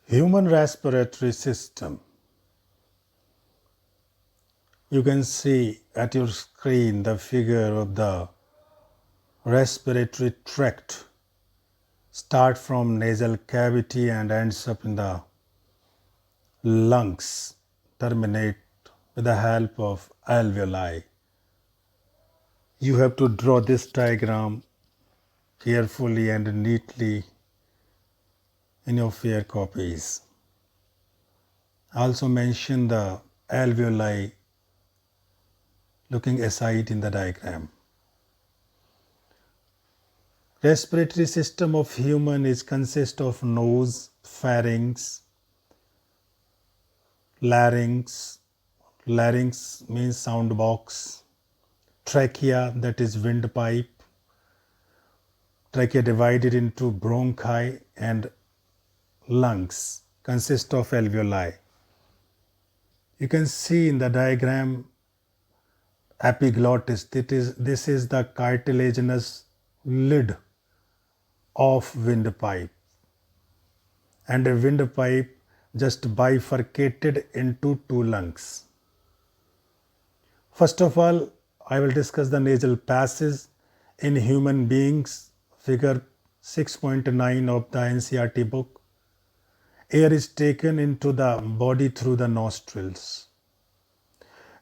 Human respiratory system. You can see at your screen the figure of the respiratory tract start from nasal cavity and ends up in the lungs, terminate with the help of alveoli. You have to draw this diagram carefully and neatly in your fair copies. Also mention the alveoli looking aside in the diagram. Respiratory system of human is consist of nose, pharynx, larynx. Larynx means sound box. Trachea, that is windpipe. Trachea divided into bronchi, and lungs consist of alveoli. You can see in the diagram epiglottis. This is the cartilaginous lid of windpipe, and a windpipe just bifurcated into two lungs. First of all, I will discuss the nasal passages in human beings, figure 6.9 of the NCERT book. Air is taken into the body through the nostrils.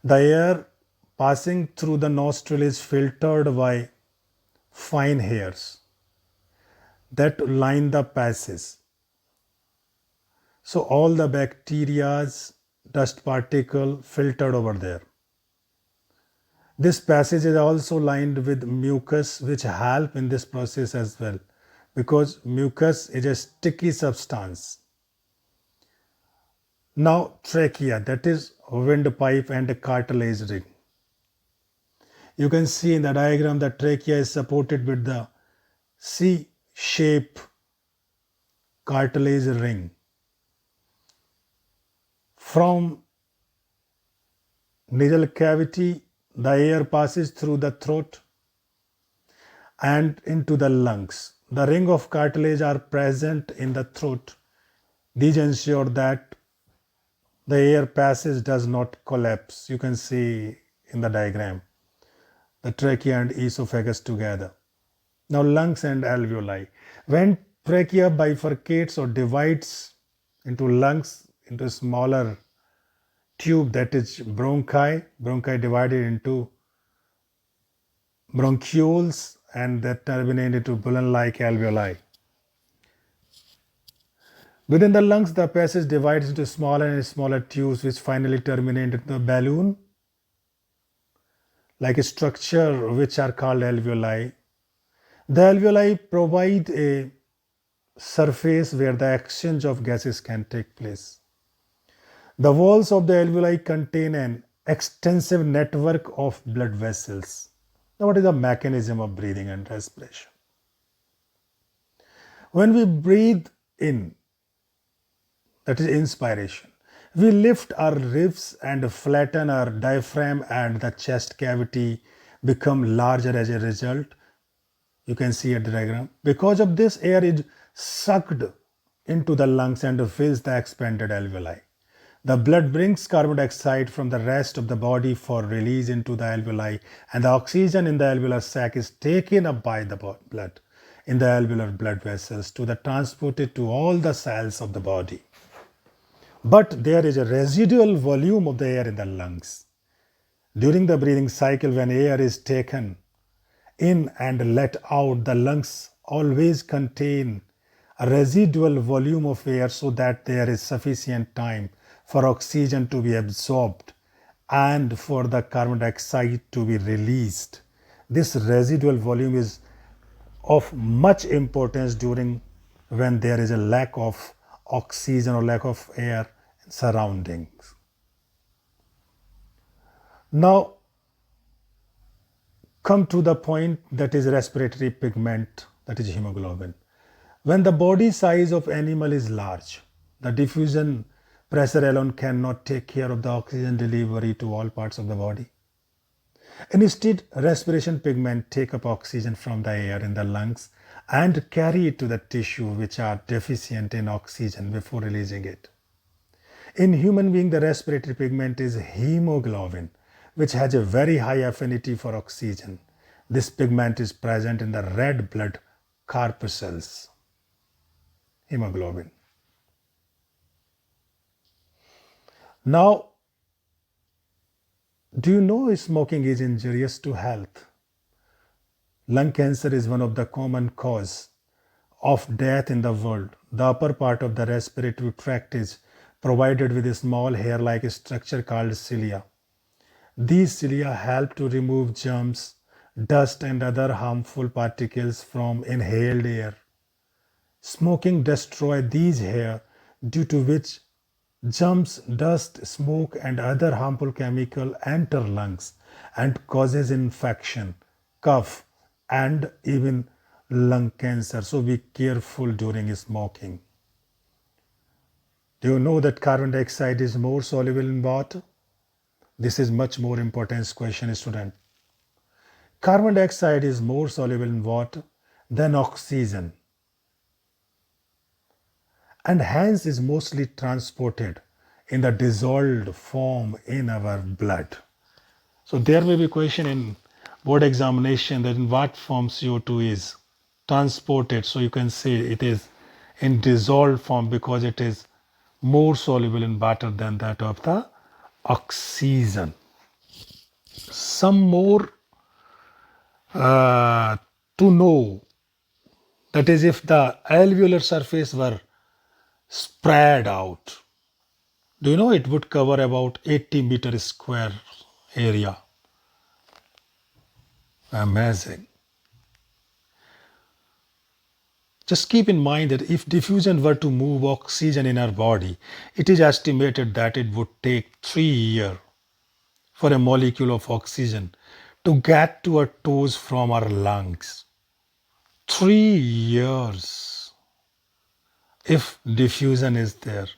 The air passing through the nostril is filtered by fine hairs that line the passages. So all the bacteria, dust particle filtered over there. This passage is also lined with mucus, which help in this process as well, because mucus is a sticky substance. Now trachea, that is windpipe and a cartilage ring. You can see in the diagram that trachea is supported with the C-shaped cartilage ring. From nasal cavity, the air passes through the throat and into the lungs. The ring of cartilage are present in the throat. These ensure that the air passage does not collapse. You can see in the diagram the trachea and esophagus together. Now lungs and alveoli. When trachea bifurcates or divides into lungs, into a smaller tube, that is bronchi divided into bronchioles and that terminate into balloon-like alveoli. Within the lungs, the passage divides into smaller and smaller tubes which finally terminate into the balloon like a structure which are called alveoli. The alveoli provide a surface where the exchange of gases can take place. The walls of the alveoli contain an extensive network of blood vessels. Now, what is the mechanism of breathing and respiration? When we breathe in, that is inspiration, we lift our ribs and flatten our diaphragm, and the chest cavity become larger as a result. You can see at the diagram. Because of this, air is sucked into the lungs and fills the expanded alveoli. The blood brings carbon dioxide from the rest of the body for release into the alveoli, and the oxygen in the alveolar sac is taken up by the blood in the alveolar blood vessels to the transported to all the cells of the body. But there is a residual volume of the air in the lungs. During the breathing cycle, when air is taken in and let out, the lungs always contain a residual volume of air so that there is sufficient time for oxygen to be absorbed and for the carbon dioxide to be released. This residual volume is of much importance during when there is a lack of oxygen or lack of air in surroundings. Now come to the point, that is respiratory pigment, that is hemoglobin. When the body size of animal is large, the diffusion pressure alone cannot take care of the oxygen delivery to all parts of the body. Instead, respiration pigment take up oxygen from the air in the lungs and carry it to the tissue which are deficient in oxygen before releasing it. In human being, the respiratory pigment is hemoglobin, which has a very high affinity for oxygen. This pigment is present in the red blood corpuscles. Hemoglobin. Now, do you know smoking is injurious to health? Lung cancer is one of the common cause of death in the world. The upper part of the respiratory tract is provided with a small hair-like structure called cilia. These cilia help to remove germs, dust and other harmful particles from inhaled air. Smoking destroys these hair, due to which germs, dust, smoke and other harmful chemicals enter lungs and causes infection, cough and even lung cancer. So be careful during smoking. Do you know that carbon dioxide is more soluble in water? This is much more important question, student. Carbon dioxide is more soluble in water than oxygen and hence is mostly transported in the dissolved form in our blood. So there may be a question in board examination that in what form CO2 is transported. So you can say it is in dissolved form because it is more soluble in water than that of the oxygen. Some more to know, that is, if the alveolar surface were spread out, do you know it would cover about 80 meter square area? Amazing. Just keep in mind that if diffusion were to move oxygen in our body, it is estimated that it would take 3 years for a molecule of oxygen to get to our toes from our lungs. 3 years if diffusion is there.